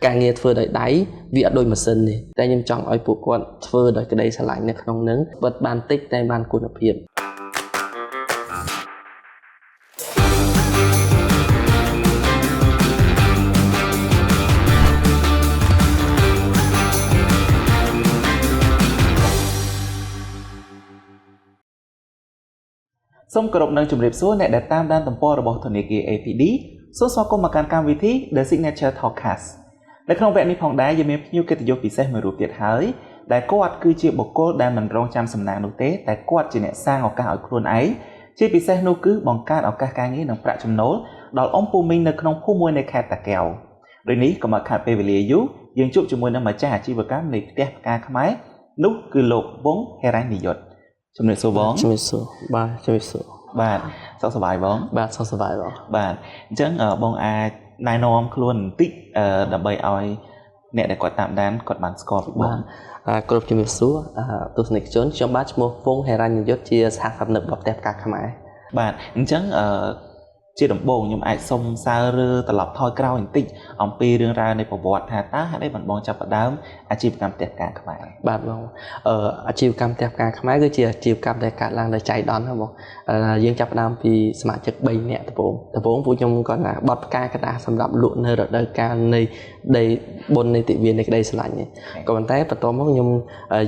การเงินធ្វើដោយដៃវាអត់ដូចម៉ាស៊ីនទេតែខ្ញុំចង់ឲ្យពួកគាត់ធ្វើដោយក្តីស្រឡាញ់នៅក្នុងនឹងបិទបានតិចតែបានគុណភាពសូមគោរពនឹងជម្រាបសួរអ្នកដែលតាមដានទំព័ររបស់ធនាគារ APD សូមស្វាគមន៍មកកាន់កម្មវិធី The Signature Talkcast នៅក្នុងវគ្គនេះផងដែរយើងមានភ្ញៀវកិត្តិយសពិសេសមួយរូបទៀតហើយដែលគាត់គឺជាបុគ្គលដែលមិនរងចាំសំណាងនោះទេតែគាត់ជាអ្នកសាងឱកាសឲ្យខ្លួនឯងជាពិសេសនោះគឺបង្កើតឱកាសការងារនិងប្រាក់ចំណូលដល់អ៊ំពូមីងនៅក្នុងភូមិមួយនៃខេត្តតាកែវដូចនេះក៏មកខាត់ពេលវេលាយូរយើងជួបជាមួយនឹងម្ចាស់អាជីវកម្មនៃផ្ទះផ្កាខ្មែរនោះគឺលោកវងហេរ៉ាញ់និយុទ្ធជំរាបសួរបងជំរាបសួរបាទជំរាបសួរបាទសុខសប្បាយបងបាទសុខសប្បាយបងបាទអញ្ចឹងបងអាចណែនាំខ្លួនបន្តិចដើម្បីឲ្យអ្នកដែលគាត់តាមដានគាត់បានស្គាល់ពីបងគ្រប់ជំរាបសួរទស្សនិកជនខ្ញុំបាទឈ្មោះវងហេរ៉ាញ់និយុទ្ធជាសហគ្រិននៅផ្ទះផ្កាខ្មែរបាទអញ្ចឹងជាដំបូងខ្ញុំអាចសុំសើឬត្រឡប់ថយក្រោយបន្តិចអំពីរឿងរ៉ាវនៃប្រវត្តិថាតើហេតុអីបានបងចាប់ផ្ដើមអាជីវកម្មផ្ទះផ្កាខ្មែរបាទបងអាជីវកម្មផ្ទះផ្កាខ្មែរគឺជាអាជីវកម្មដែលកើតឡើងដោយចៃដន្យណាបងយើងចាប់ផ្ដើមពីសមាជិក3នាក់ដំបូងពួកខ្ញុំគាត់ថាបត់ផ្កាកដាសម្រាប់លក់នៅរដូវកាលនៃដីបុណ្យនៃទិវានៃក្តីស្រឡាញ់នេះក៏ប៉ុន្តែបន្ទាប់មកខ្ញុំ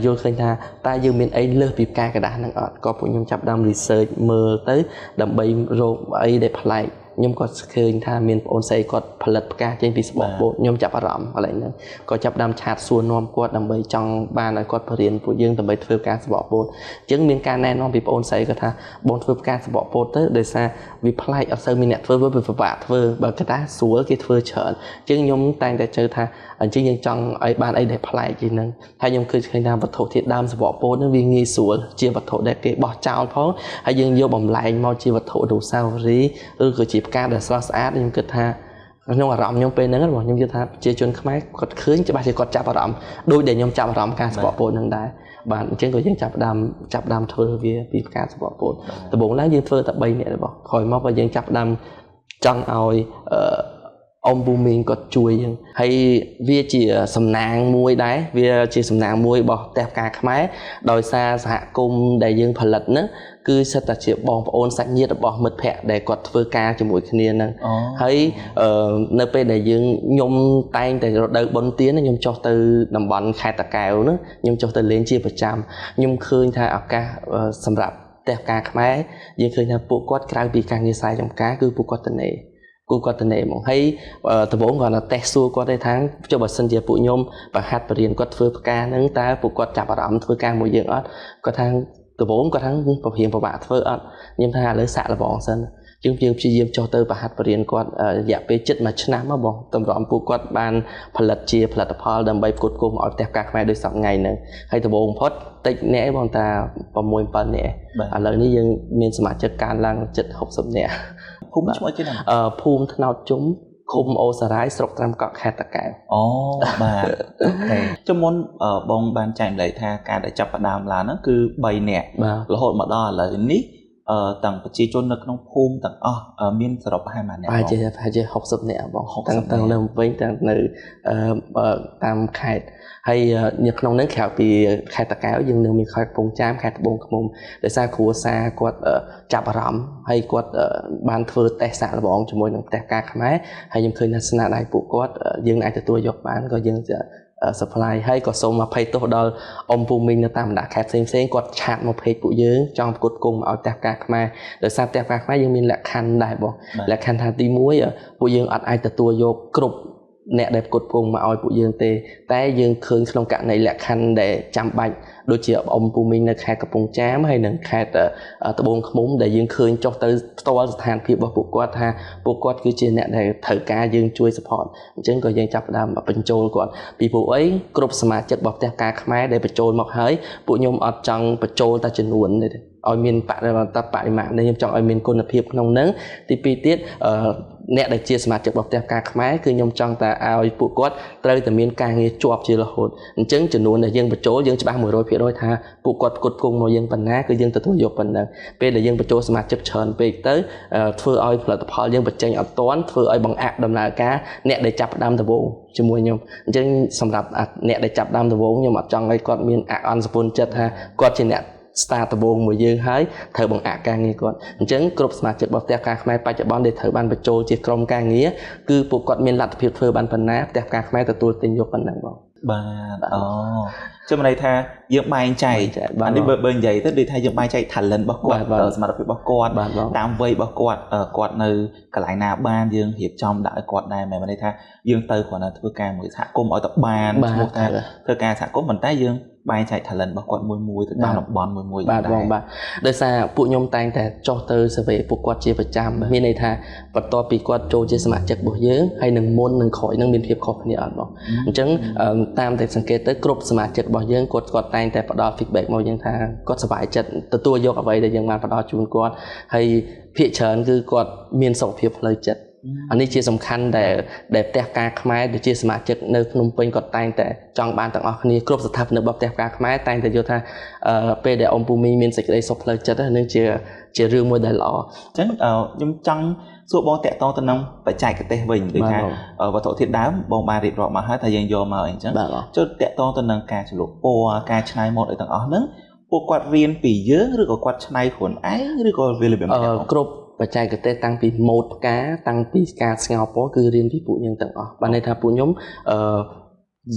យល់ឃើញថាតើយើងមានអីលើសពីផ្កាកដាហ្នឹងអត់ក៏ពួកខ្ញុំចាប់ផ្ដើម research មើលទៅដើម្បីរកអីដែលប្លែកខ្ញុំក៏ឃើញថាមានបងអូនស្រីគាត់ផលិតផ្កាចេញពីស្បកពោតខ្ញុំចាប់អារម្មណ៍កន្លែងហ្នឹងក៏ចាប់ដើមឆាតសួរនាំគាត់ដើម្បីចង់បានឲ្យគាត់បរៀនពួកយើងដើម្បីធ្វើផ្កាស្បកពោតអញ្ចឹងមានការណែនាំពីបងអូនស្រីគាត់ថាបងធ្វើផ្កាស្បកពោតទៅដោយសារវាប្លែកអត់សូវមានអ្នកធ្វើវាពិបាកធ្វើបើកតាស្រួលគេធ្វើច្រើនអញ្ចឹងខ្ញុំតែងតែជឿថាអញ្ចឹងយើងចង់ឲ្យបានអីដែលប្លែកជាងហ្នឹងហើយខ្ញុំឃើញថាវត្ថុធាតុដើមស្បកពោតហ្នឹងវាងាយស្រួលជាវត្ថុដែលគេបោះចោលផងហើយយើងយកបំលែងមកជាវត្ថុអនុស្សាវរីយ៍ឬក៏ជាផ្កាដែលស្រស់ស្អាតខ្ញុំគិតថាក្នុងអារម្មណ៍ខ្ញុំពេលហ្នឹងរបស់ខ្ញុំយល់ថាប្រជាជនខ្មែរគាត់ឃើញច្បាស់ជាគាត់ចាប់អារម្មណ៍ដូចដែលខ្ញុំចាប់អារម្មណ៍ការស្បកពោតហ្នឹងដែរបាទអញ្ចឹងក៏យើងចាប់ដើមធ្វើវាពីផ្កាស្បកពោតដំបូងឡើងយើងធ្វើតែ3នាក់របស់ក្រោយមកក៏យើងចាប់ដើមចង់ឲ្យអ៊ំពូមីងគាត់ជួយយើងហើយវាជាសំណាងមួយដែរវាជាសំណាងមួយរបស់ផ្ទះផ្កាខ្មែរដោយសារសហគមន៍ដែលយើងផលិតហ្នឹងគឺសិតតែជាបងប្អូនសាច់ញាតិរបស់មិត្តភ័ក្តិដែលគាត់ធ្វើការជាមួយគ្នាហ្នឹងហើយនៅពេលដែលខ្ញុំតែងតែរដូវបុណ្យទានខ្ញុំចុះទៅតំបន់ខេត្តតាកែវហ្នឹងខ្ញុំចុះទៅលេងជាប្រចាំខ្ញុំឃើញថាឱកាសសម្រាប់ផ្ទះផ្កាខ្មែរយើងឃើញថាពួកគាត់ក្រៅពីការងារស្រែចម្ការគឺពួកគាត់ទៅមកហើយដំបូងគាត់ទៅតេស្តសួរគាត់ទេថាចុះបើសិនជាពួកខ្ញុំបង្ហាត់បរៀនគាត់ធ្វើផ្កាហ្នឹងតើពួកគាត់ចាប់អារម្មណ៍ធ្វើការមួយយើងអត់គាត់ថាដំបូងគាត់ថាប្រហែលពិបាកធ្វើអត់ខ្ញុំថាឥឡូវសាក់លបងសិនយើងព្យាយាមចុះទៅបង្ហាត់បរៀនគាត់រយៈពេលជិត1ឆ្នាំមកបងតម្រាំពួកគាត់បានផលិតជាផលិតផលដើម្បីផ្គត់ផ្គង់ឲ្យផ្ទះផ្កាខ្មែរដោយសប្តាហ៍ហ្នឹងហើយដំបូងបំផុតតិចអ្នកឯងបងតា6 7នាក់ឥឡូវនេះយើងមានសមាជិកកើនឡើងជិត60នាក់ភូមិឈ្មោះគេណាភូមិថ្នោតជុំឃុំអូសារាយស្រុកត្រាំកក់ខេត្តតាកែវអូបាទអូខេជំមុនបងបានចែកម្លែកថាការដែលចាប់ផ្ដើមឡើងហ្នឹងគឺ3នាក់រហូតមកដល់ឥឡូវនេះទាំងប្រជាជននៅក្នុងភូមិទាំងអស់មានសរុបប្រហែលប៉ុន្មានអ្នកបងប្រហែលជា60នាក់បងទាំងនៅវិញទាំងនៅតាមខេត្តហើយនៅក្នុងនោះក្រៅពីខេត្តតាកែវយើងនៅមានខេត្តកំពង់ចាមខេត្តត្បូងឃ្មុំដោយសារគ្រួសារគាត់ចាប់អារម្មណ៍ហើយគាត់បានធ្វើតេស្តសាកល្បងជាមួយនឹងផ្ទះផ្កាខ្មែរហើយខ្ញុំឃើញថាស្នាដៃពួកគាត់យើងអាចទទួលយកបានក៏យើងsupply ហើយក៏សូមអភ័យទោសដល់អ៊ំពូមីងនៅតាមបណ្ដាខេត្តផ្សេងៗគាត់ឆាតមកเพจពួកយើងចង់ផ្គត់ផ្គង់ឲ្យផ្ទះផ្កាខ្មែរដោយសារផ្ទះផ្កាខ្មែរយើងមានលក្ខខណ្ឌដែរបងលក្ខខណ្ឌថាទី1ពួកយើងអត់អាចទទួលយកគ្រប់អ្នកដែលផ្គត់ផ្គង់មកឲ្យពួកយើងទេតែយើងឃើញក្នុងករណីលក្ខខណ្ឌដែលចាំបាច់ដូចជាអ៊ំពូមីងនៅខេត្តកំពង់ចាមហើយនិងខេត្តត្បូងឃ្មុំដែលយើងឃើញចុះទៅផ្ទាល់ស្ថានភាពរបស់ពួកគាត់ថាពួកគាត់គឺជាអ្នកដែលត្រូវការយើងជួយ support អញ្ចឹងក៏យើងចាប់ផ្ដើមបញ្ចូលគាត់ពីពួកអីគ្រប់សមាជិករបស់ផ្ទះផ្កាខ្មែរដែលបញ្ចូលមកហើយពួកខ្ញុំអត់ចង់បញ្ចូលតែចំនួនទេ ឲ្យមានបរិមាណនេះខ្ញុំចង់ឲ្យមានគុណភាពក្នុងហ្នឹងទី2ទៀតអ្នកដែលជាសមាជិករបស់ផ្ទះការខ្មែរគឺខ្ញុំចង់តែឲ្យពួកគាត់ត្រូវតែមានការងារជាប់ជារហូតអញ្ចឹងចំនួនដែលយើងបញ្ចូលយើងច្បាស់ 100% ថាពួកគាត់ផ្គត់ផ្គង់មកយើងប៉ុណ្ណាគឺយើងទទួលយកប៉ុណ្ណឹងពេលដែលយើងបញ្ចូលសមាជិកច្រើនពេកទៅធ្វើឲ្យផលិតផលយើងបញ្ចេញអត់ទាន់ធ្វើឲ្យបង្អាក់ដំណើរការអ្នកដែលចាប់ផ្ដើមដំបូងជាមួយខ្ញុំអញ្ចឹងសម្រាប់អ្នកដែលចាប់ផ្ដើមដំបូងខ្ញុំអត់ចង់ឲ្យគាត់មានអន់សពុនចិត្តថាគាត់ជាអ្នកstart ដំបូងមួយយើងហើយត្រូវបង្អាក់ការងារគាត់អញ្ចឹងគ្រប់សមាជិករបស់ផ្ទះការខ្មែរបច្ចុប្បន្នដែលត្រូវបានបញ្ចូលជាក្រុមការងារគឺពួកគាត់មានលទ្ធភាពធ្វើបានប៉ុណ្ណាផ្ទះការខ្មែរទទួលទិញយកប៉ុណ្ណឹងបងបាទអូចាំន័យថាយើងបែងចែកអានេះបើនិយាយទៅដូចថាយើងបែងចែក talent របស់គាត់សមត្ថភាពរបស់គាត់តាមវ័យរបស់គាត់នៅកន្លែងណាបានយើងរៀបចំដាក់ឲ្យគាត់ដែរមែនន័យថាយើងទៅគ្រាន់តែធ្វើការមួយសហគមន៍ឲ្យទៅបានឈ្មោះថាធ្វើការសហគមន៍ប៉ុន្តែយើងបែងចែក talent របស់គាត់មួយទៅតាមតំបន់មួយបាទបងបាទដោយសារពួកខ្ញុំតែងតែចុះទៅ survey ពួកគាត់ជាប្រចាំមានន័យថាបន្ទាប់ពីគាត់ចូលជាសមាជិករបស់យើងហើយនឹងមុននឹងក្រោយនឹងមានភាពខុសគ្នាអត់បងអញ្ចឹងតាមតែសង្កេតទៅគ្រប់សមាជិករបស់យើងគាត់តែងតែផ្ដល់ feedback មកយើងថាគាត់សប្បាយចិត្តទទួលយកអ្វីដែលយើងបានផ្ដល់ជូនគាត់ហើយភាគច្រើនគឺគាត់មានសុខភាពផ្លូវចិត្តអានេះជាសំខាន់ដែលផ្ទះការខ្មែរដែលជាសមាជិកនៅភ្នំពេញគាត់តែងតែចង់បានទាំងអស់គ្នាគ្រប់ស្ថាបនិករបស់ផ្ទះការខ្មែរតែងតែយល់ថាពេលដែលអ៊ំពូមីមានសេចក្តីសុខផ្លូវចិត្តនឹងជារឿងមួយដែលល្អអញ្ចឹងខ្ញុំចង់សួរបងតាក់ទងទៅនឹងបច្ចេកទេសវិញដូចថាវត្ថុធាតុដើមបងបានរៀបរាប់មកហើយថាយើងយកមកអីចឹងចុះតាក់ទងទៅនឹងការជ្រលក់ពណ៌ការច្នៃម៉ូដអីទាំងអស់ហ្នឹងពួកគាត់រៀនពីយើងឬក៏គាត់ច្នៃខ្លួនឯងឬក៏វារបៀបណាគ្រប់បច្ចេកទេសតាំងពីម៉ូដផ្កាតាំងពីការស្ងោរពណ៌គឺរៀនពីពួកយើងទាំងអស់បានន័យថាពួកខ្ញុំ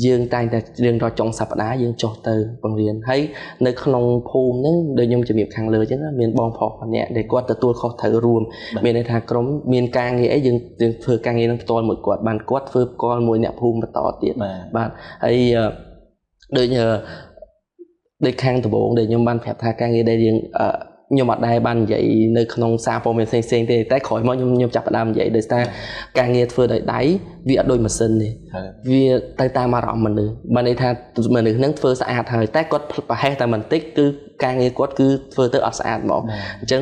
យើងតែងតែរៀនដល់ចុងសប្តាហ៍យើងចុះទៅបង្រៀនហើយនៅក្នុងភូមិហ្នឹងដូចខ្ញុំជំរាបខាងលើអញ្ចឹងមានបងប្រុសម្នាក់ដែលគាត់ទទួលខុសត្រូវរួមមានន័យថាក្រុមមានការងារអីយើងធ្វើការងារនឹងផ្ទាល់មួយគាត់បានគាត់ធ្វើផ្ទាល់មួយអ្នកភូមិបន្តទៀតបាទហើយដូចខាងដំបូងដែលខ្ញុំបានប្រាប់ថាការងារដែលយើងខ្ញុំអត់ដែរបាននិយាយនៅក្នុងសារព័ត៌មានផ្សេងៗទេតែក្រោយមកខ្ញុំចាប់ផ្ដើមនិយាយដោយសារការងារធ្វើដោយដៃវាអត់ដូចម៉ាស៊ីនទេវាទៅតាមអារម្មណ៍មនុស្សបានន័យថាមនុស្សហ្នឹងធ្វើស្អាតហើយតែគាត់ប្រហែសតែបន្តិចគឺការងារគាត់គឺធ្វើទៅអត់ស្អាតហ្មងអញ្ចឹង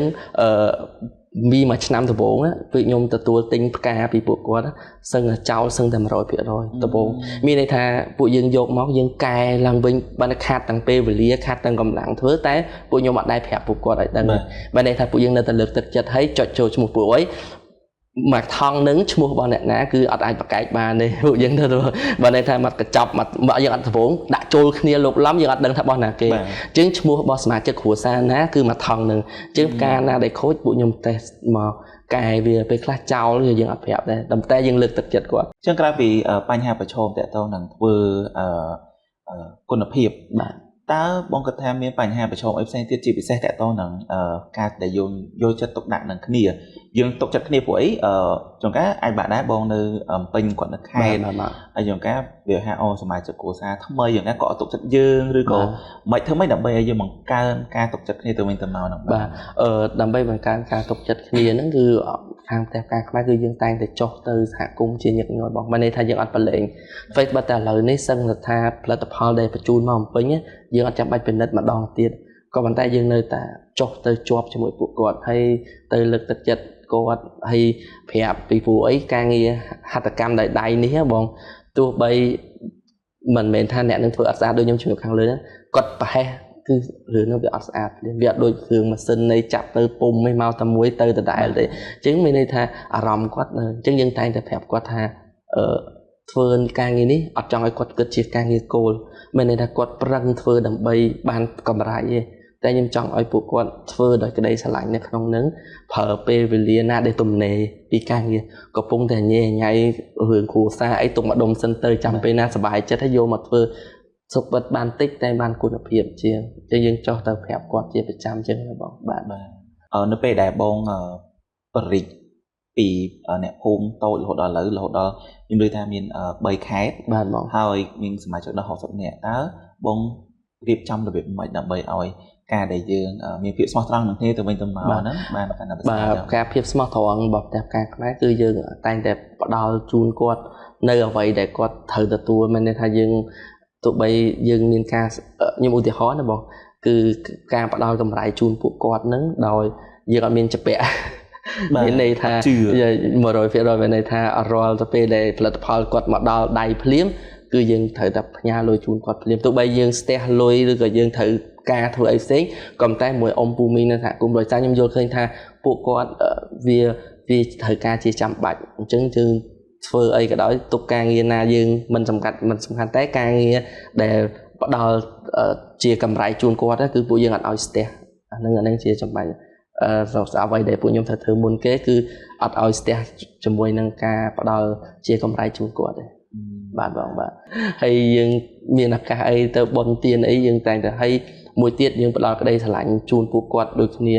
មួយឆ្នាំដំបូងពេលខ្ញុំទទួលទិញផ្កាពីពួកគាត់សឹងចោលសឹងតែ 100% ដំបូងមានន័យថាពួកយើងយកមកយើងកែឡើងវិញបានខាត់ទាំងពេលវេលាខាត់ទាំងកម្លាំងធ្វើតែពួកខ្ញុំអត់ដែរប្រាប់ពួកគាត់ឲ្យដឹងបានន័យថាពួកយើងនៅតែលើកទឹកចិត្តឲ្យចុចចូលឈ្មោះពួកអីមកថងនឹងឈ្មោះរបស់អ្នកណាគឺអត់អាចប្រកែកបានទេពួកយើងទៅបានន័យថាមកកញ្ចប់មកយើងអត់ដំបងដាក់ចូលគ្នាលោកឡំយើងអត់ដឹងថារបស់ណាគេអញ្ចឹងឈ្មោះរបស់សមាជិកគ្រួសារណាគឺមកថងនឹងអញ្ចឹងការណាដែលខូចពួកខ្ញុំតេស្តមកកែវាពេលខ្លះចោលយើងអត់ប្រាប់ដែរតែយើងលើកទឹកចិត្តគាត់អញ្ចឹងក្រៅពីបញ្ហាប្រឈមតាក់ទងនឹងធ្វើគុណភាពបាទតើបងគិតថាមានបញ្ហាប្រឈមអីផ្សេងទៀតជាពិសេសតាក់ទងនឹងការដែលយើងយកចិត្តទុកដាក់នឹងគ្នាយើងទុកចិត្តគ្នាពួកអីចង្ការអាចបាក់ដែរបងនៅពេញគាត់នៅខេត្តហើយចង្ការវាហៅសមាជិកគ្រួសារថ្មីយ៉ាងណាក៏អត់ទុកចិត្តយើងឬក៏មិនធ្វើម៉េចដើម្បីឲ្យយើងបង្កើនការទុកចិត្តគ្នាទៅវិញទៅមកហ្នឹងបាទដើម្បីបង្កើនការទុកចិត្តគ្នាហ្នឹងគឺខាងផ្ទះការខ្មែរគឺយើងតែងតែចុះទៅសហគមន៍ជាញឹកញាប់បងមានន័យថាយើងអត់ប្រឡែង Facebook តែឥឡូវនេះសឹងថាផលិតផលដែលបញ្ជូនមកអំពេញយើងអត់ចាំបាច់ពិនិត្យម្ដងទៀតក៏ប៉ុន្តែយើងនៅតែចុះទៅជាប់ជាមួយពួកគាត់ហើយទៅលើកទឹកចិត្តគាត់ហើយប្រាប់ពីព្រោះអីការងារហត្ថកម្មដោយដៃនេះបងទោះបីមិនមែនថាអ្នកនឹងធ្វើអត់ស្អាតដូចខ្ញុំជំរាបខាងលើគាត់ប្រហែសគឺរឿងនោះវាអត់ស្អាតវាអត់ដូចគ្រឿងម៉ាស៊ីននៃចាប់ទៅពុំឯមកតែមួយទៅដដែលទេអញ្ចឹងមានន័យថាអារម្មណ៍គាត់អញ្ចឹងយើងតែងតែប្រាប់គាត់ថាធ្វើការងារនេះអត់ចង់ឲ្យគាត់គិតជាការងារគោលមានន័យថាគាត់ប្រឹងធ្វើដើម្បីបានកម្រៃទេតែខ្ញុំចង់ឲ្យពួកគាត់ធ្វើដោយក្តីស្រឡាញ់នៅក្នុងនឹងប្រើពេលវេលាណាដែលទំនេរពីការងារកំពុងតែញ៉ៃញ៉ៃរឿងគ្រួសារអីទុកមកដុំសិនទៅចាំពេលណាសប្បាយចិត្តហើយយកមកធ្វើសុខបិទបានតិចតែបានគុណភាពជាងតែយើងចោះទៅប្រាប់គាត់ជាប្រចាំចឹងបងបាទនៅពេលដែលបងបរិទ្ធពីអ្នកភូមិតូចរហូតដល់ឥឡូវរហូតដល់ខ្ញុំនិយាយថាមាន3ខេត្តបាទបងហើយមានសមាជិកដល់60នាក់តើបងរៀបចំរបៀបម៉េចដើម្បីឲ្យការដែលយើងមានភាពស្មោះត្រង់នឹងគ្នាទៅវិញទៅមកហ្នឹងបានកាន់តែបាទការភាពស្មោះត្រង់របស់ផ្ទះការខ្មែរគឺយើងតែងតែផ្ដល់ជូនគាត់នៅអ្វីដែលគាត់ត្រូវទទួលមានន័យថាយើងទោះបីយើងមានការខ្ញុំឧទាហរណ៍ណាបង គឺការផ្ដល់កម្រៃជូនពួកគាត់ហ្នឹងដោយយើងអត់មានចពាក់មានន័យថា 100% មានន័យថារាល់ទៅពេលដែលផលិតផលគាត់មកដល់ដៃភ្លាមគឺយើងត្រូវតែផ្ញើលុយជូនគាត់ភ្លាមទោះបីយើងស្ទះលុយឬក៏យើងត្រូវការធ្វើអីផ្សេងក៏តែមួយអ៊ំពូមីនៅសហគមន៍ដោយសារខ្ញុំយល់ឃើញថាពួកគាត់វាត្រូវការជាចាំបាច់អញ្ចឹងយើងធ្វើអីក៏ដោយទុកការងារណាយើងមិនសំខាន់តែការងារដែលផ្ដល់ជាកម្រៃជូនគាត់គឺពួកយើងអត់ឲ្យស្ទះអាហ្នឹងជាចាំបាច់អ្វីដែលពួកខ្ញុំត្រូវធ្វើមុនគេគឺអត់ឲ្យស្ទះជាមួយនឹងការផ្ដល់ជាកម្រៃជូនគាត់ទេបាទបងបាទហើយយើងមានឱកាសអីទៅបន់ទានអីយើងតែងតែឲ្យមួយទៀតយើងផ្ដល់ក្តីស្រឡាញ់ជូនពួកគាត់ដូចគ្នា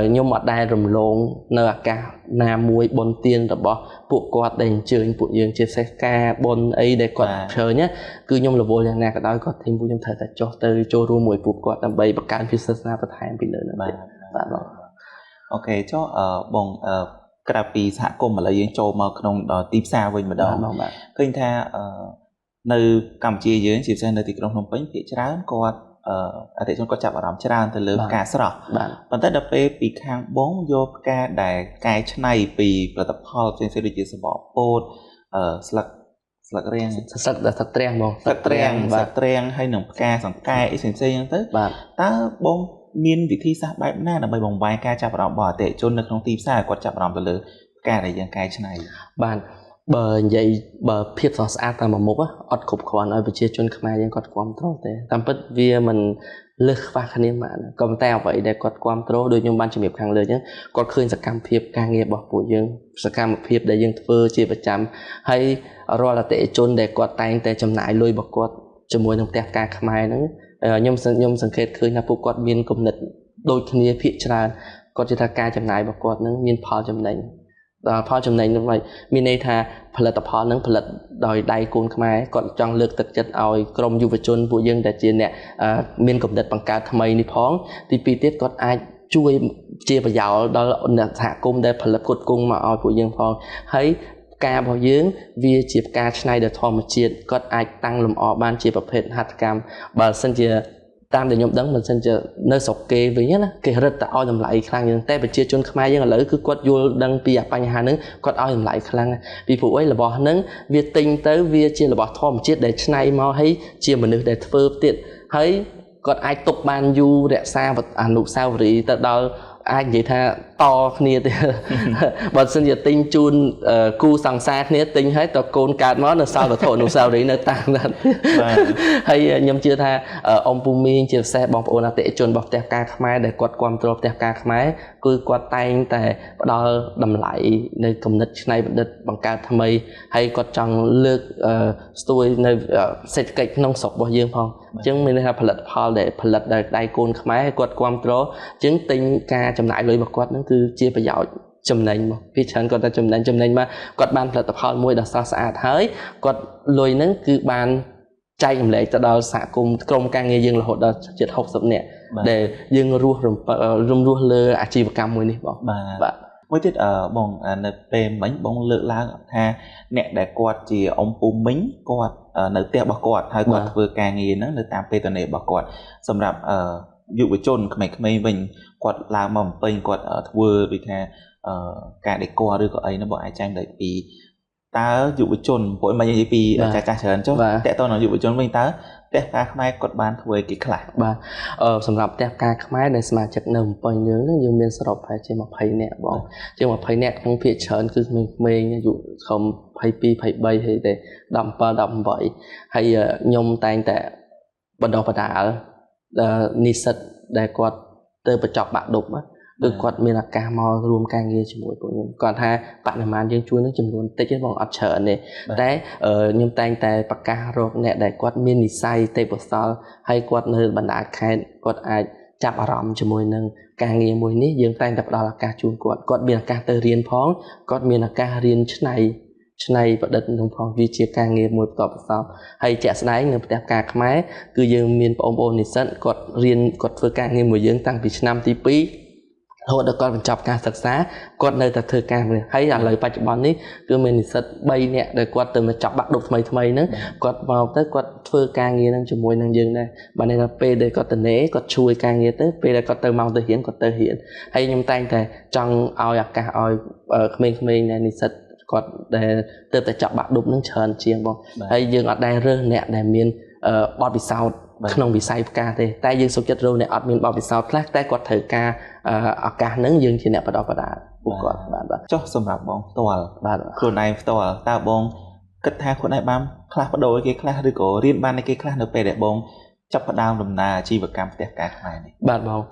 ខ្ញុំអត់ដែលរំលងនៅឱកាសណាមួយបន់ទានរបស់ពួកគាត់ដែលអញ្ជើញពួកយើងជាពិសេសការបន់អីដែលគាត់ជើញគឺខ្ញុំរវល់យ៉ាងណាក៏ដោយគាត់ធីមពួកខ្ញុំត្រូវតែចុះទៅចូលរួមមួយពួកគាត់ដើម្បីបង្កើនភាពស្និទ្ធស្នាលបន្ថែមពីលើនោះបាទបងអូខេចុះបងក្រៅពីសហគមន៍ឥឡូវយើងចូលមកក្នុងទីផ្សារវិញម្ដងឃើញថានៅកម្ពុជាយើងជាពិសេសនៅទីក្រុងភ្នំពេញភាគច្រើនគាត់អតិថិជនគាត់ចាប់អារម្មណ៍ច្រើនទៅលើផ្កាស្រស់ប៉ុន្តែដល់ពេលពីខាងបងយកផ្កាដែលកែច្នៃពីផលិតផលផ្សេងៗដូចជាសំបកពោតស្លឹករាំងស្លឹកទ្រាំងបងស្លឹកទ្រាំងហើយនឹងផ្កាសង្កែអីផ្សេងៗហ្នឹងទៅតើបងមានវិធីសាស្ត្របែបណាដើម្បីបង្វែរការចាប់អារម្មណ៍របស់អតិថិជននៅក្នុងទីផ្សារគាត់ចាប់អារម្មណ៍ទៅលើផ្កាដែលយើងកែច្នៃបាទបើនិយាយបើភាពស្រស់ស្អាតតាមមុខអត់គ្រប់គ្រាន់ឲ្យប្រជាជនខ្មែរយើងគាត់គ្រប់គ្រងទេតាមពិតវាមិនលើសខ្វះគ្នាមកក៏តែអ្វីដែលគាត់គ្រប់គ្រងដូចខ្ញុំបានជំរាបខាងលើអញ្ចឹងគាត់ឃើញសកម្មភាពការងាររបស់ពួកយើងសកម្មភាពដែលយើងធ្វើជាប្រចាំហើយរាល់អតិថិជនដែលគាត់តែងតែចំណាយលុយរបស់គាត់ជាមួយនឹងផ្ទះផ្កាខ្មែរហ្នឹងខ្ញុំសង្កេតឃើញថាពួកគាត់មានគំនិតដូចគ្នាភាគច្រើនគាត់ជឿថាការចំណាយរបស់គាត់ហ្នឹងមានផលចំណេញផលចំណេញនោះមានន័យថាផលិតផលហ្នឹងផលិតដោយដៃគូនខ្មែរគាត់ចង់លើកទឹកចិត្តឲ្យក្រុមយុវជនពួកយើងដែលជាអ្នកមានគំនិតបង្កើតថ្មីនេះផងទីពីរទៀតគាត់អាចជួយជាប្រយោជន៍ដល់អ្នកសហគមន៍ដែលផលិតផ្គត់ផ្គង់មកឲ្យពួកយើងផងហើយផ្ការបស់យើងវាជាផ្កាច្នៃដោយធម្មជាតិគាត់អាចតាំងលម្អបានជាប្រភេទហត្ថកម្មបើមិនជាតាមដែលខ្ញុំដឹងមិនសិនជានៅស្រុកគេវិញណាគេរឹតតែឲ្យតម្លៃខ្លាំងយ៉ាងតែប្រជាជនខ្មែរយើងឥឡូវគឺគាត់យល់ដឹងពីបញ្ហាហ្នឹងគាត់ឲ្យតម្លៃខ្លាំងពីព្រោះអីរបស់ហ្នឹងវាទិញទៅវាជារបស់ធម្មជាតិដែលច្នៃមកហើយជាមនុស្សដែលធ្វើទៀតហើយគាត់អាចទុកបានយូររក្សាអនុស្សាវរីយ៍ទៅដល់អាចនិយាយថាតគ្នាទេបើសិនជាទិញជូនគូសង្សារគ្នាទិញហើយតកូនកើតមកនៅសល់វត្ថុអនុស្សាវរីយ៍នៅតាមហ្នឹងហើយខ្ញុំជឿថាអ៊ំពូមីងជាពិសេសបងប្អូនអតិថិជនរបស់ផ្ទះផ្កាខ្មែរដែលគាត់គ្រប់គ្រងផ្ទះផ្កាខ្មែរគឺគាត់តែងតែផ្ដល់តម្លៃនៅគំនិតច្នៃប្រឌិតបង្កើតថ្មីហើយគាត់ចង់លើកស្ទួយនៅសេដ្ឋកិច្ចក្នុងស្រុករបស់យើងផងអញ្ចឹងមានន័យថាផលិតផលដែលផលិតដោយដៃគូនខ្មែរគាត់គ្រប់គ្រងអញ្ចឹងទិញការចំណាយលុយរបស់គាត់នឹងគឺជាប្រយោជន៍ចំណេញមកពីច្រើនគាត់តែចំណេញមកគាត់បានផលិតផលមួយដ៏ស្រស់ស្អាតហើយគាត់លុយហ្នឹងគឺបានចែករំលែកទៅដល់សហគមន៍ក្រុមការងារយើងរហូតដល់ជិត60នាក់ដែលយើងរស់លើអាជីវកម្មមួយនេះបងបាទមួយទៀតបងនៅពេលមិញបងលើកឡើងថាអ្នកដែលគាត់ជាអ៊ំពូមីងគាត់នៅផ្ទះរបស់គាត់ហើយគាត់ធ្វើការងារហ្នឹងនៅតាមពេលតនេរបស់គាត់សម្រាប់យុវជនក្មេងៗវិញគាត់ឡើងមកបំពេញគាត់ធ្វើដូចថាការដេកឬក៏អីហ្នឹងបងអាចចែកដូចពីតើយុវជនពួកមិននិយាយពីចាស់ច្រើនចុះតើតើយុវជនវិញតើផ្ទះផ្កាខ្មែរគាត់បានធ្វើគេខ្លះបាទសម្រាប់ផ្ទះផ្កាខ្មែរដែលសមាជិកនៅបំពេញយើងយើងមានសរុបប្រហែលជា20នាក់បងជាង20នាក់ក្នុងភាគច្រើនគឺក្មេងៗអាយុខំ22 23ហើយតែ17 18ហើយខ្ញុំតែងតែបណ្ដុះបណ្ដាលនិស្សិតដែលគាត់ទៅបញ្ចប់បាក់ឌុបគឺគាត់មានឱកាសមករួមការងារជាមួយពួកខ្ញុំគាត់ថាបរិមាណយើងជួយនឹងចំនួនតិចទេបងអត់ច្រើនទេតែខ្ញុំតែងតែប្រកាសរកអ្នកដែលគាត់មាននិស្ស័យទេពកោសល្យហើយគាត់នៅបណ្ដាខេត្តគាត់អាចចាប់អារម្មណ៍ជាមួយនឹងការងារមួយនេះយើងតែងតែផ្ដល់ឱកាសជូនគាត់មានឱកាសទៅរៀនផងគាត់មានឱកាសរៀនច្នៃប្រឌិតនឹងផងវាជាការងារមួយបន្តបន្ទាប់ហើយជាក់ស្ដែងនៅផ្ទះផ្កាខ្មែរគឺយើងមានបងប្អូននិស្សិតគាត់រៀនគាត់ធ្វើការងារមួយយើងតាំងពីឆ្នាំទី2 thôi được con chọc ca thực xá con nơi thật thưa ca mình thấy là lời bạch bọn ní cứ mình sẽ bay nè để con từ mà chọc bắt đục mày nữa con vào tới con thưa ca nghe năng cho mùi năng dương đây bạn này là p để con từ né con chui ca nghe tới p là con từ mong từ hiển con từ hiển hay nhung tay thì trong ao cả ao mình này sẽ còn để từ từ chọc bắt đục nước trần chiên bông hay dương ở đây rơ nè để miền bọt bị sao không bị say ca thì tay dương số chất rô này ở miền bọt bị sao khác tay quạt thời ca ở ca nướng dương chỉ nè bắt đầu bắt đầu quạt bạn cho sầm rạp bông toal bạnคนnày toal ta bông cất thaคนnày bám class bắt đầu cái class được có riêng ban cái class được về để bông chấp bắt đầu làm na chi vật cam tẹt cả này bạn bảo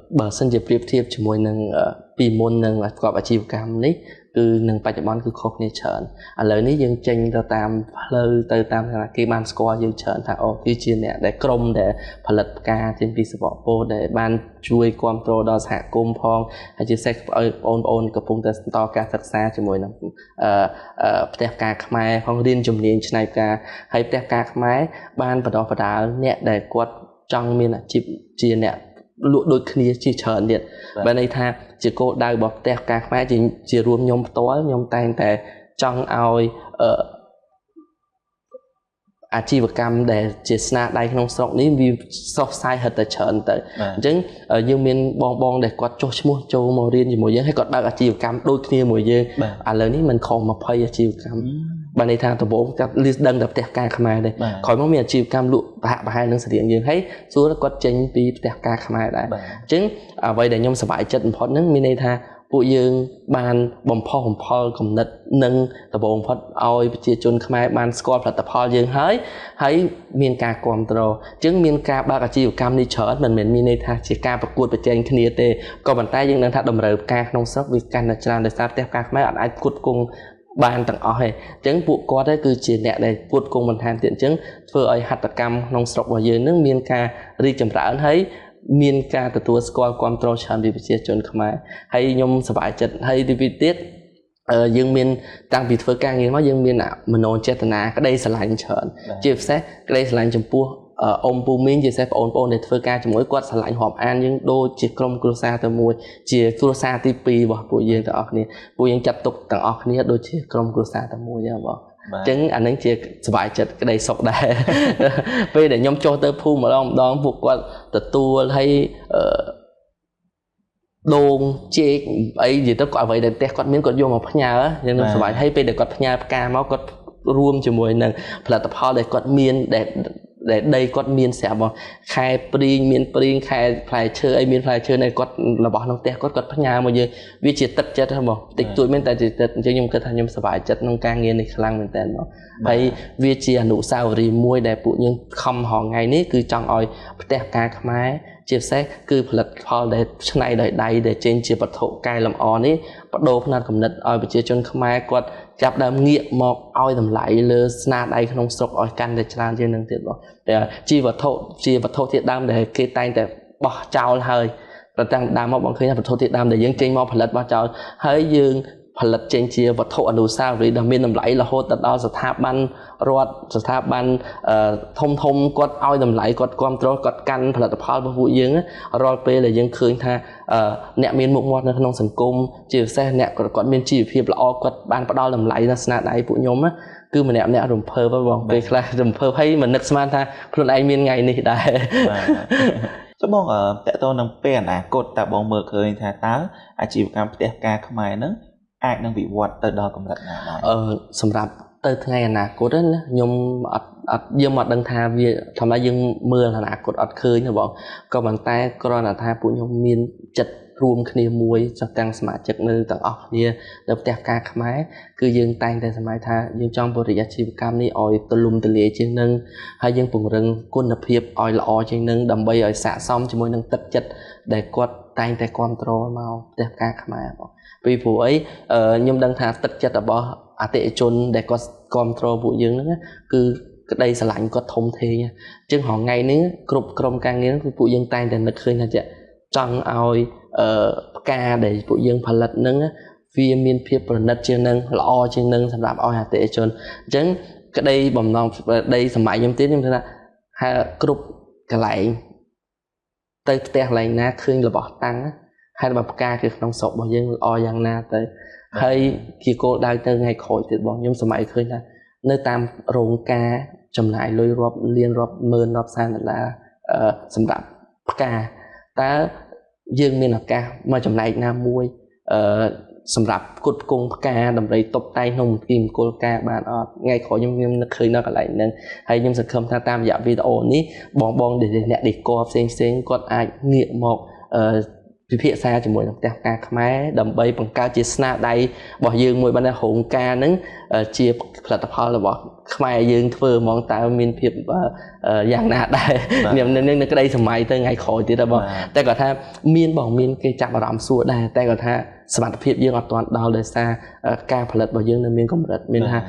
bờ sân dịp tiếp tiếp cho môi nâng vì môn nâng là gọi là chi vật cam đấy cứ nâng bài bóng cứ khóc như chợn lời ní dương tranh tao tam lơ từ tam là cái ban score dương chợn thà ô cái chia nè để chrome đểផលិតការtrên pi sport pro để ban ជួយ control ដល់សហគមន៍ផងហើយជាពិសេសឲ្យបងកំពុងតែបន្តការសិក្សាជាមួយនឹងផ្ទះការខ្មែរផងរៀនជំនាញឆ្នៃផ្កាហើយផ្ទះការខ្មែរបានបន្តបដាលអ្នកដែលគាត់ចង់មានអាជីពជាអ្នកលក់ដូចគ្នាជាច្រើនទៀតបើន័យថាជាគោលដៅរបស់ផ្ទះការខ្មែរជារួមខ្ញុំផ្ទាល់ខ្ញុំតែងតែចង់ឲ្យអាជីវកម្មដែលជាស្នាដៃក្នុងស្រុកនេះវាសោះសាយហិតតែច្រើនទៅអញ្ចឹងយើងមានបងដែលគាត់ចុះឈ្មោះចូលមករៀនជាមួយយើងហើយគាត់បើកអាជីវកម្មដូចគ្នាមួយយើងឥឡូវនេះមិនខុស20អាជីវកម្មបានន័យថាដំបូងគាត់លឺដឹងតែផ្ទះការខ្មែរទេក្រោយមកមានអាជីវកម្មលក់ប្រហែលនឹងស្រៀងយើងហើយសួរគាត់ចេញពីផ្ទះការខ្មែរដែរអញ្ចឹងអ្វីដែលខ្ញុំសប្បាយចិត្តបំផុតហ្នឹងមានន័យថាពួកយើងបានបំផុសបំផុលគំនិតនិងដំបូងបំផុតឲ្យប្រជាជនខ្មែរបានស្គាល់ផលិតផលយើងហើយមានការគ្រប់គ្រងអញ្ចឹងមានការបើកអាជីវកម្មនេះច្រើនមិនមែនមានន័យថាជាការប្រកួតប្រជែងគ្នាទេក៏ប៉ុន្តែយើងដឹងថាតម្រូវការក្នុងស្រុកវាកាន់តែច្រើនដោយសារផ្ទះការខ្មែរអាចផ្គត់ផ្គង់បានទាំងអស់ទេអញ្ចឹងពួកគាត់គឺជាអ្នកដែលផ្គត់ផ្គង់បន្ថែមទៀតអញ្ចឹងធ្វើឲ្យហត្ថកម្មក្នុងស្រុករបស់យើងនឹងមានការរីកចម្រើនហើយមានការទទួលស្គាល់គ្រប់គ្រងច្រើនពីប្រជាជនខ្មែរហើយខ្ញុំសប្បាយចិត្តហើយទីពីរទៀតយើងមានតាំងពីធ្វើការងារមកយើងមានមនោចេតនាក្តីស្រឡាញ់ច្រើនជាពិសេសក្តីស្រឡាញ់ចំពោះអ៊ំពូមីងជាពិសេសបងប្អូនដែលធ្វើការជាមួយគាត់ស្រឡាញ់រាប់អានយើងដូចជាក្រុមគ្រួសារទៅមួយជាគ្រួសារទី2របស់ពួកយើងទាំងអស់គ្នាពួកយើងចាត់ទុកទាំងអស់គ្នាដូចជាក្រុមគ្រួសារតែមួយហ្នឹងបងអញ្ចឹងអានឹងជាសប្បាយចិត្តក្តីសុខដែរពេលដែលខ្ញុំចុះទៅភូមិម្ដងពួកគាត់ទទួលហើយដូងជែកអីនិយាយទៅគាត់អ្វីដែលផ្ទះគាត់មានគាត់យកមកផ្ញើយើងនឹងសប្បាយហើយពេលដែលគាត់ផ្ញើផ្កាមកគាត់រួមជាមួយនឹងផលិតផលដែលគាត់មានដែលដីគាត់មានស្រាប់បងខែព្រីងមានព្រីងខែផ្លែឈើអីមានផ្លែឈើនៅគាត់របស់ក្នុងផ្ទះគាត់ផ្ញើមកយើងវាជាទឹកចិត្តហ្នឹងបងតិចតួចមែនតែជាទឹកអញ្ចឹងខ្ញុំគិតថាខ្ញុំសប្បាយចិត្តក្នុងការងារនេះខ្លាំងមែនតើបងហើយវាជាអនុស្សាវរីយ៍មួយដែលពួកយើងខំហងៃនេះគឺចង់ឲ្យផ្ទះការខ្មែរជាពិសេសគឺផលិតផលដែលឆ្នៃដោយដៃដែលចេញជាវត្ថុកែលម្អនេះបដូរផ្នែកគំនិតឲ្យប្រជាជនខ្មែរគាត់ចាប់ដើមងាកមកឲ្យតម្លៃលើស្នាដៃក្នុងស្រុកឲ្យកាន់តែច្រើនជាងនឹងទៀតបងជាវត្ថុធាតុដើមដែលគេតែងតែបោះចោលហើយតែតាំងដើមមកបងឃើញថាវត្ថុធាតុដើមដែលយើងចេញមកផលិតបោះចោលហើយយើងផលិតចេញជាវត្ថុអនុស្សាវរីយ៍ដែលមានតម្លៃរហូតដល់ស្ថាប័នរដ្ឋស្ថាប័នធំគាត់ឲ្យតម្លៃគាត់គ្រប់គ្រងគាត់កាន់ផលិតផលរបស់ពួកយើងរាល់ពេលដែលយើងឃើញថាអ្នកមានមុខមាត់នៅក្នុងសង្គមជាពិសេសអ្នកគាត់មានជីវភាពល្អគាត់បានផ្ដល់តម្លៃដល់ស្នាដៃពួកខ្ញុំគឺម្នាក់រំភើបបងពេលខ្លះរំភើបហើយមិននឹកស្មានថាខ្លួនឯងមានថ្ងៃនេះដែរចុះបងតើតើនឹងពេលអនាគតតើបងមើលឃើញថាតើអាជីវកម្មផ្ទះការខ្មែរហ្នឹងអាចនឹងវិវត្តទៅដល់កម្រិតណាដែរសម្រាប់ទៅថ្ងៃអនាគតណាខ្ញុំអត់យើងមកដឹងថាវាធម្មតាយើងមើលអនាគតអត់ឃើញទេបងក៏ប៉ុន្តែគ្រាន់តែថាពួកខ្ញុំមានចិត្តរួមគ្នាមួយទាំងសមាជិកនៅទាំងអស់គ្នានៅផ្ទះការខ្មែរគឺយើងតែងតែសម័យថាយើងចង់បរិយាអាជីវកម្មនេះឲ្យទូលំទូលាយជាងនឹងហើយយើងពង្រឹងគុណភាពឲ្យល្អជាងនឹងដើម្បីឲ្យស័ក្តិសមជាមួយនឹងទឹកចិត្តដែលគាត់តែងតែគ្រប់គ្រងមកផ្ទះការខ្មែរបងពីព្រោះអីខ្ញុំដឹងថាទឹកចិត្តរបស់អតិថិជនដែលគាត់គ្រប់គ្រងពួកយើងហ្នឹងគឺក្តីស្រឡាញ់គាត់ធំធេងអញ្ចឹងរាល់ថ្ងៃនេះគ្រប់ក្រុមការងារគឺពួកយើងតែងតែនឹកឃើញថាចង់ឲ្យផ្កាដែលពួកយើងផលិតហ្នឹងវាមានភាពប្រណិតជាងនឹងល្អជាងនឹងសម្រាប់ឲ្យអតិថិជនអញ្ចឹងក្តីបំណងក្តីសម័យខ្ញុំទៀតខ្ញុំថាហើយគ្រប់កន្លែងទៅផ្ទះកន្លែងណាឃើញរបស់តាំង hay là bậc ca thì không sọc bao nhiêu o giang na tới hay khi cô đang từ ngày khỏi thì bọn nhung sớm mai khơi là nơi tam rồng ca chầm lại lôi rộp liên rộp mơn rộp san là sầm đậm ca ta dương miền ca mà chầm lại nam muôi sầm đậm cột cung ca đầm đầy tóc tay nồng kim cô ca bạn ngày khỏi nhung khơi nó lại nên hay nhung sẽ không tham tam giảm video ní bong bong để co sen con ai nghiện một vì phía xa chỉ mỗi một ca máy đầm bay bằng cao chia snap đây bỏ dương mỗi ban đêm hùng ca nứng chia là tập hợp là bỏ máy dương vừa mong tạo miền phiệp dạng nạt đây niềm nên cái đây sớm mai tới ngày khỏi thì ta bỏ tay có tha miền bỏng miền cái chạm vào đầm xua đây tay có tha smart phiệp dương ở toàn đào đời xa caផលិត របស់យើងនៅមានកម្រិតមានថា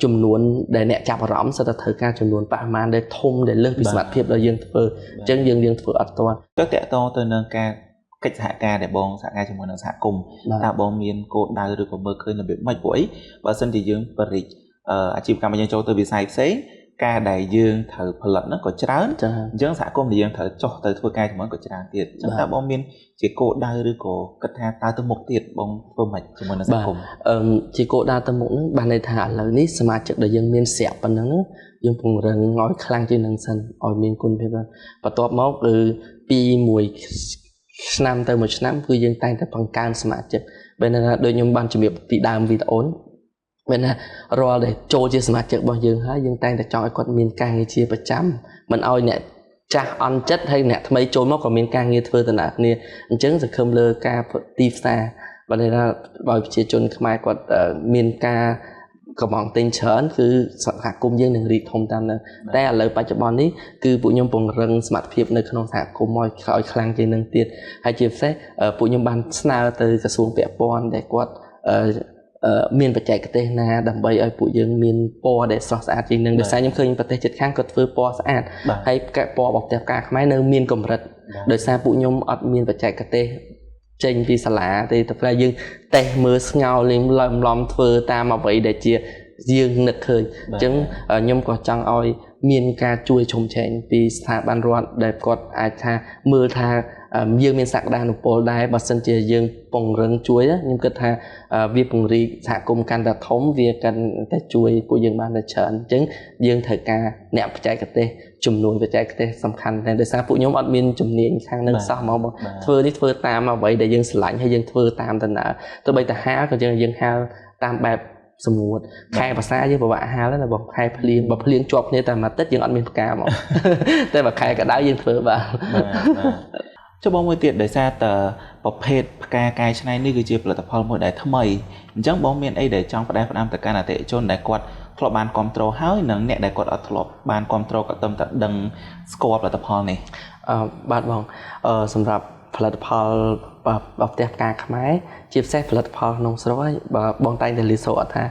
ចំនួនដែលអ្នកចាប់អារម្មណ៍សិតតែត្រូវការចំនួនប្រមាណដែលធំដែលលើសពីសមត្ថភាពដែលយើងធ្វើអញ្ចឹងយើងធ្វើអត់ទាន់ទៅតាក់ទងទៅនឹងការកិច្ចសហការដែលបងសហការជាមួយនឹងសហគមន៍តើបងមានគោលដៅឬក៏មើលឃើញរបៀបម៉េចព្រោះអីបើសិនជាយើងបរិយាអាជីវកម្មយើងចូលទៅវិស័យផ្សេងការដែលយើងត្រូវផលិតហ្នឹងក៏ច្រើនអញ្ចឹងសហគមន៍ដែលយើងត្រូវចុះទៅធ្វើការជាមួយក៏ច្រើនទៀតអញ្ចឹងតើបងមានជាគោលដៅឬក៏គិតថាតើទៅមុខទៀតបងធ្វើម៉េចជាមួយនឹងសហគមន៍ជាគោលដៅទៅមុខហ្នឹងបានន័យថាឥឡូវនេះសមាជិកដែលយើងមានស្រាប់ប៉ុណ្ណឹងយើងពង្រឹងឲ្យខ្លាំងជាងនឹងសិនឲ្យមានគុណភាពបន្ទាប់មកគឺពីមួយឆ្នាំទៅមួយឆ្នាំគឺយើងតែងតែបង្កើនសមាជិកបើណាដូចខ្ញុំបានជំរាបពីដើមវីដេអូមែនណារាល់ដែលចូលជាសមាជិករបស់យើងហើយយើងតែងតែចង់ឲ្យគាត់មានការងារជាប្រចាំមិនឲ្យអ្នកចាស់អន់ចិត្តហើយអ្នកថ្មីចូលមកក៏មានការងារធ្វើទៅដល់គ្នាអញ្ចឹងសង្ឃឹមលើការទីផ្សារបើថាឲ្យប្រជាជនខ្មែរគាត់មានការកំងទិញច្រើនគឺសហគមន៍យើងនឹងរីកធំតាមនឹងតែឥឡូវបច្ចុប្បន្ននេះគឺពួកខ្ញុំពង្រឹងសមត្ថភាពនៅក្នុងសហគមន៍ឲ្យខ្លាំងជាងនឹងទៀតហើយជាពិសេសពួកខ្ញុំបានស្នើទៅក្រសួងពាក់ព័ន្ធដែលគាត់មានបច្ចេកទេសណាដើម្បីឲ្យពួកយើងមានពណ៌ដែលស្រស់ស្អាតជាងនឹងដោយសារខ្ញុំឃើញប្រទេសជិតខាងគាត់ធ្វើពណ៌ស្អាតហើយពណ៌របស់ផ្ទះផ្កាខ្មែរនៅមានកម្រិតដោយសារពួកខ្ញុំអត់មានបច្ចេកទេសចេញពីសាលាទេតែផ្លែយើងតេស្តមើលស្ងោលេងឡំធ្វើតាមអ្វីដែលជាយើងនឹកឃើញអញ្ចឹងខ្ញុំក៏ចង់ឲ្យមានការជួយជុំជែងពីស្ថាប័នរដ្ឋដែលគាត់អាចថាមើលថាយើងមានសក្តានុពលដែរបើសិនជាយើងពង្រឹងជួយខ្ញុំគិតថាវាពង្រីកសហគមន៍កាន់តែធំវាកាន់តែជួយពួកយើងបានតែច្រើនអញ្ចឹងយើងត្រូវការអ្នកបច្ចេកទេសជំនួយបច្ចេកទេសសំខាន់តែដោយសារពួកខ្ញុំអត់មានជំនាញខាងនឹងសោះហ្មងធ្វើនេះធ្វើតាមអ្វីដែលយើងស្រឡាញ់ហើយយើងធ្វើតាមដំណើរទោះបីតែហាលក៏យើងហាលតាមបែបសម្ងួតខែភាសាយើងពិបាកហាលណាបងខែភ្លៀងបើភ្លៀងជាប់គ្នាតែមួយទឹកយើងអត់មានផ្កាមកតែបើខែក្តៅយើងធ្វើបានចុះបងមួយទៀតដោយសារតែប្រភេទផ្កាកែច្នៃនេះគឺជាផលិតផលមួយដែលថ្មីអញ្ចឹងបងមានអីដែលចង់ផ្ដែផ្ដាំទៅកាន់អតិថិជនដែលគាត់ធ្លាប់បានគ្រប់គ្រងហើយនិងអ្នកដែលគាត់អត់ធ្លាប់បានគ្រប់គ្រងក៏តែដឹងស្គាល់ផលិតផលនេះបាទបងសម្រាប់ផលិតផលរបស់ផ្ទះផ្កាខ្មែរជាពិសេសផលិតផលក្នុងស្រុកហើយបើបងតែងតែលឺសូរថា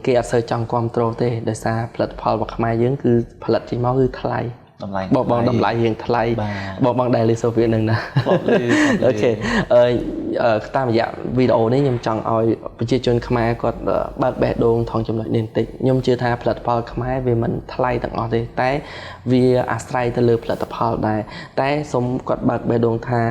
គេអត់សូវចង់គ្រប់គ្រងទេដោយសារផលិតផលរបស់ខ្មែរយើងគឺផលិតចេញមកគឺថ្លៃបងតម្លៃរៀងថ្លៃបងដែលលឺសូរវានឹងណាអូខេតាមរយៈវីដេអូនេះខ្ញុំចង់ឲ្យប្រជាជនខ្មែរគាត់បើកបេះដូងថងចំណុចនេះបន្តិចខ្ញុំជឿថាផលិតផលខ្មែរវាមិនថ្លៃទាំងអស់ទេតែវាអាស្រ័យទៅលើផលិតផលដែរតែសូមគាត់បើកបេះដូងថា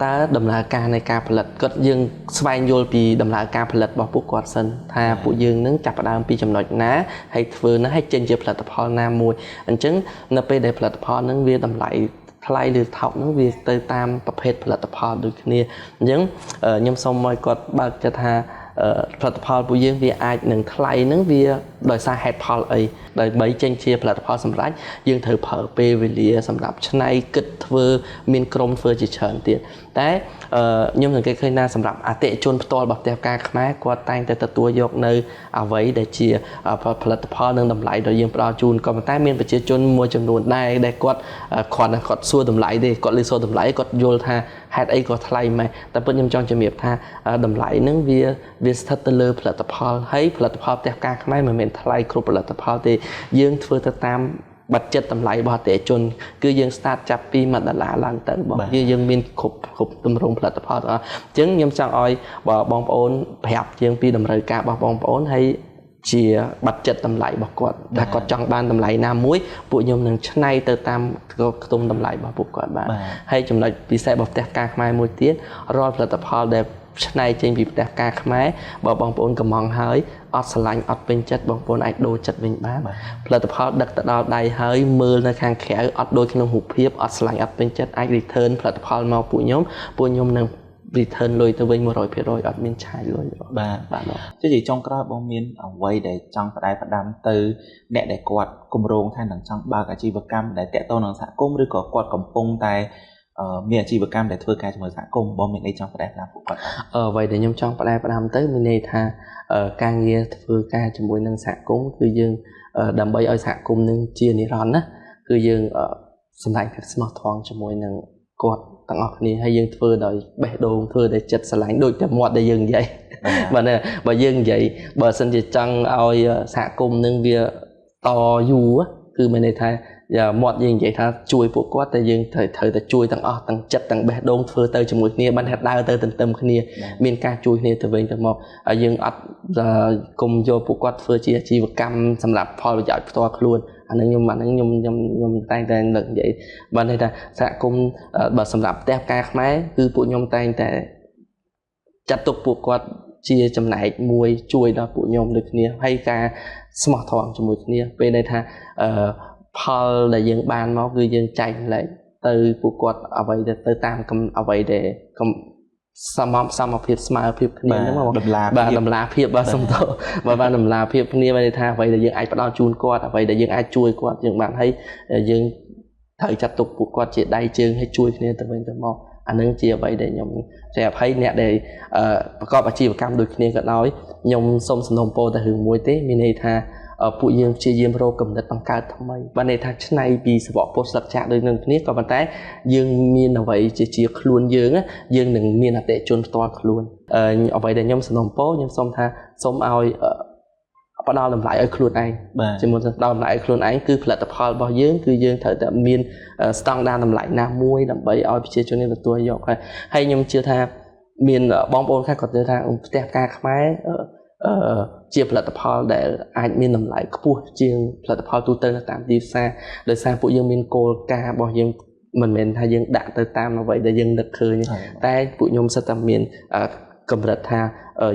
តើដំណើរការនៃការផលិតគាត់យើងស្វែងយល់ពីដំណើរការផលិតរបស់ពួកគាត់សិនថាពួកយើងនឹងចាប់ផ្ដើមពីចំណុចណាហើយធ្វើណាហើយចេញជាផលិតផលណាមួយអញ្ចឹងនៅពេលដែលផលិតផលហ្នឹងវាតម្លៃថ្លៃឬថោកហ្នឹងវាទៅតាមប្រភេទផលិតផលដូចគ្នាអញ្ចឹងខ្ញុំសូមឲ្យគាត់បើកចិត្តថាផលិតផលពួកយើងវាអាចនឹងថ្លៃហ្នឹងវាដោយសារហេតុផលអីដើម្បីចេញជាផលិតផលសម្រាប់យើងត្រូវប្រើពេលវេលាសម្រាប់ច្នៃគិតធ្វើមានក្រុមធ្វើជាច្រើនទៀតតែខ្ញុំសង្កេតឃើញថាសម្រាប់អតិថិជនផ្ទាល់របស់ផ្ទះផ្កាខ្មែរគាត់តែងតែទទួលយកនៅអ្វីដែលជាផលិតផលនិងតម្លៃដែលយើងផ្ដល់ជូនក៏ប៉ុន្តែមានប្រជាជនមួយចំនួនដែរដែលគាត់គ្រាន់តែគាត់សួរតម្លៃទេគាត់លើសួរតម្លៃគាត់យល់ថាហេតុអីក៏ថ្លៃម៉េចតែពិតខ្ញុំចង់ជំរាបថាតម្លៃហ្នឹងវាស្ថិតទៅលើផលិតផលហើយផលិតផលផ្ទះផ្កាខ្មែរមិនមែនថ្លៃគ្រប់ផលិតផលទេយើងធ្វើទៅតាមបច្ចិតតម្លៃរបស់អតិថិជនគឺយើង start ចាប់ពី$1ឡើងទៅបងយើងមានគ្រប់ទម្រង់ផលិតផលអញ្ចឹងខ្ញុំចង់ឲ្យបងប្អូនប្រាប់ជាងពីតម្រូវការរបស់បងប្អូនហើយ chia bắt chặt tầm lại bọc quạt đã có trong ban tầm lại nam muối bộ nhôm nâng chân này từ tam tung tầm lại bọc quạt bạn hay chúng lại bị xe bọc tép ca mai môi tiết rồi là tập họ đẹp chân này trên bị tép ca mai bảo bong bồn cầm mong hơi ọt lạnh ọt bên chất bong bồn ai đôi chất bên bá là tập họ đặt tại đó đầy hơi mưa nơi khang khẽ ọt đôi khi nó hụt hiếp ọt lạnh ọt bên chất ai return là tập họ mau bộ nhôm nâng return lôi từ bên một rồi ở bên trái lôi bạn đó chứ gì trong cái bông miên ở quay để trong phải đam từ nẹt để quạt cùng rong thay đằng trong ba cái chi vật cam để kẹt tô đằng xã cungឬក៏គាត់កំពុងតែមានអាជីវកម្មដែលធ្វើការជាមួយសហគមន៍បងមានអីចង់ផ្ដែផ្ដាំពួកគាត់vậy đểខ្ញុំចង់ផ្ដែផ្ដាំទៅមានន័យថាការងារធ្វើការជាមួយនឹងសហគមន៍គឺយើងដើម្បីឲ្យសហគមន៍នឹងជានិរន្តរ៍ណាគឺយើងសម្ដែងភាពស្មោះត្រង់ជាមួយនឹងគាត់ទាំងអស់គ្នាហើយយើងធ្វើដោយបេះដូងធ្វើដោយចិត្តស្រឡាញ់ដូចតែមាត់ដែលយើងនិយាយបាទបើយើងនិយាយបើសិនជាចង់ឲ្យសហគមន៍នឹងវាតយូរគឺមានន័យថាមាត់យើងនិយាយថាជួយពួកគាត់តែយើងត្រូវតែជួយទាំងអស់ទាំងចិត្តទាំងបេះដូងធ្វើទៅជាមួយគ្នាបានថាដើរទៅទន្ទឹមគ្នាមានការជួយគ្នាទៅវិញទៅមកហើយយើងអត់គុំយកពួកគាត់ធ្វើជាអាជីវកម្មសម្រាប់ផលប្រយោជន៍ផ្ទាល់ខ្លួនអានឹងខ្ញុំតែងតែលើកនិយាយបានន័យថាសហគមន៍បើសម្រាប់ផ្ទះការខ្មែរគឺពួកខ្ញុំតែងតែចាត់ទុកពួកគាត់ជាចំណែកមួយជួយដល់ពួកខ្ញុំដូចគ្នាហើយការស្មោះត្រង់ជាមួយគ្នាពេលដែលថាផលដែលយើងបានមកគឺយើងចែកលែកទៅពួកគាត់អ្វីដែលទៅតាមអ្វីដែលសមភាពស្មើភាពគ្នាហ្នឹងមកបាទតម្លាភាពបាទសំទោបាទបានតម្លាភាពគ្នាមានន័យថាអ្វីដែលយើងអាចផ្ដល់ជូនគាត់អ្វីដែលយើងអាចជួយគាត់យើងបានហើយយើងត្រូវចាត់ទុកពួកគាត់ជាដៃជើងឲ្យជួយគ្នាទៅវិញទៅមកអានឹងជាអ្វីដែលខ្ញុំប្រាប់ឲ្យអ្នកដែលប្រកបអាជីវកម្មដូចគ្នាក៏ដោយខ្ញុំសូមសំណូមពរតែរឿងមួយទេមានន័យថាពួកយើងព្យាយាមរកកំណត់បង្កើតថ្មីបានន័យថាឆ្នៃពីសបកពុស្តចាក់ដូចនឹងគ្នាក៏ប៉ុន្តែយើងមានអ្វីជាខ្លួនយើងនឹងមានអតិជនផ្ទាល់ខ្លួនអ្វីដែលខ្ញុំសំណូមពរខ្ញុំសូមថាសូមឲ្យផ្ដល់តម្លៃឲ្យខ្លួនឯងជាមុនផ្ដល់តម្លៃឲ្យខ្លួនឯងគឺផលិតផលរបស់យើងគឺយើងត្រូវតែមានស្តង់ដារតម្លៃណាមួយដើម្បីឲ្យប្រជាជនទទួលយកហើយខ្ញុំជឿថាមានបងប្អូនខ្លះគាត់ជឿថាផ្ទះការខ្មែរជាផលិតផលដែលអាចមានតម្លៃខ្ពស់ជាងផលិតផលទូទៅនៅតាមទីផ្សារដោយសារពួកយើងមានគោលការណ៍របស់យើងមិនមែនថាយើងដាក់ទៅតាមអ្វីដែលយើងនឹកឃើញតែពួកខ្ញុំសិតតែមានកម្រិតថា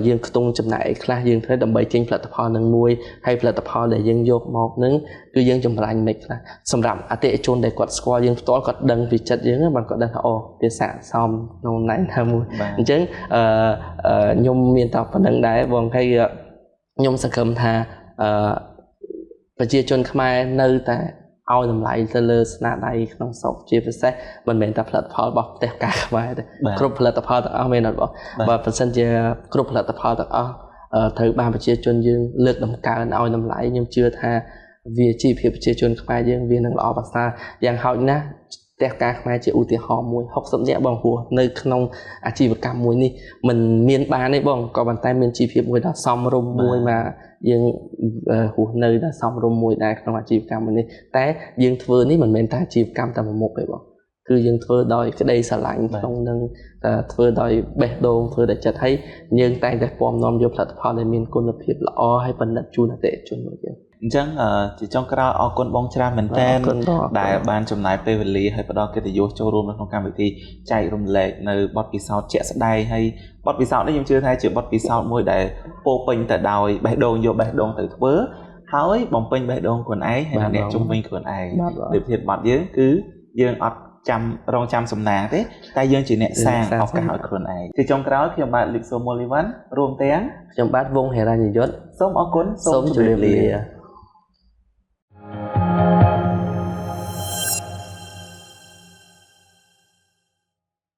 យើងខ្ទង់ចំណាយខ្លះយើងត្រូវដើម្បីចេញផលិតផលនឹងមួយហើយផលិតផលដែលយើងយកមកនឹងគឺយើងចម្រាញ់មិនខ្លះសម្រាប់អតិថិជនដែលគាត់ស្គាល់យើងផ្ទាល់គាត់ដឹងពីចិត្តយើងបានគាត់ដឹងថាអូវាស័ក្តិសមក្នុងណែណាមួយអញ្ចឹងខ្ញុំមានតែប៉ុណ្្នឹងដែរបងហើយខ្ញុំសង្ឃឹមថាប្រជាជនខ្មែរនៅតែឲ្យតម្លៃទៅលើស្នាដៃក្នុងស្រុកជាពិសេសមិនមែនតែផលិតផលរបស់ផ្ទះការខ្មែរទេគ្រប់ផលិតផលទាំងអស់មែនអត់បងបើមិនសិនជាគ្រប់ផលិតផលទាំងអស់ត្រូវបានប្រជាជនយើងលើកតម្កើងឲ្យតម្លៃខ្ញុំជឿថាវាជីវភាពប្រជាជនខ្មែរយើងវានឹងល្អប្រសើរយ៉ាងហោចណាស់ផ្ទះការខ្មែរជាឧទាហរណ៍មួយ60នាក់បងព្រោះនៅក្នុងអាជីវកម្មមួយនេះមិនមានបានទេបងក៏ប៉ុន្តែមានជីវភាពមួយដ៏សមរម្យមួយមកយើងរស់នៅដល់សមរម្យមួយដែរក្នុងអាជីវកម្មមួយនេះតែយើងធ្វើនេះមិនមែនតែអាជីវកម្មតែមួយមុខទេបងគឺយើងធ្វើដោយក្តីស្រឡាញ់ក្នុងនឹងធ្វើដោយបេះដូងធ្វើដោយចិត្តហើយយើងតែងតែពំនាំយកផលិតផលដែលមានគុណភាពល្អហើយបណ្ឌិតជូនអតិថិជនរបស់យើងអញ្ចឹងជាចុងក្រោយអរគុណបងច្រើនមែនតើដែលបានចំណាយពេលវេលាហើយផ្ដល់កិត្តិយសចូលរួមនៅក្នុងកម្មវិធីចែករំលែកនៅបទពិសោធន៍ជាក់ស្ដែងហើយបទពិសោធន៍នេះខ្ញុំជឿថាជាបទពិសោធន៍មួយដែលពោពេញទៅដោយបេះដូងយកបេះដូងទៅធ្វើហើយបំពេញបេះដូងខ្លួនឯងហើយអ្នកជំនាញខ្លួនឯងដូចភាពបទយើងគឺយើងអត់រងចាំសំណាងទេតែយើងជាអ្នកសាងឱកាសឲ្យខ្លួនឯងជាចុងក្រោយខ្ញុំបាទលីកសូមូលីវ៉ាន់រួមទាំងខ្ញុំបាទវងហេរ៉ាញយុទ្ធសូមអរគុណសូមជម្រាបលា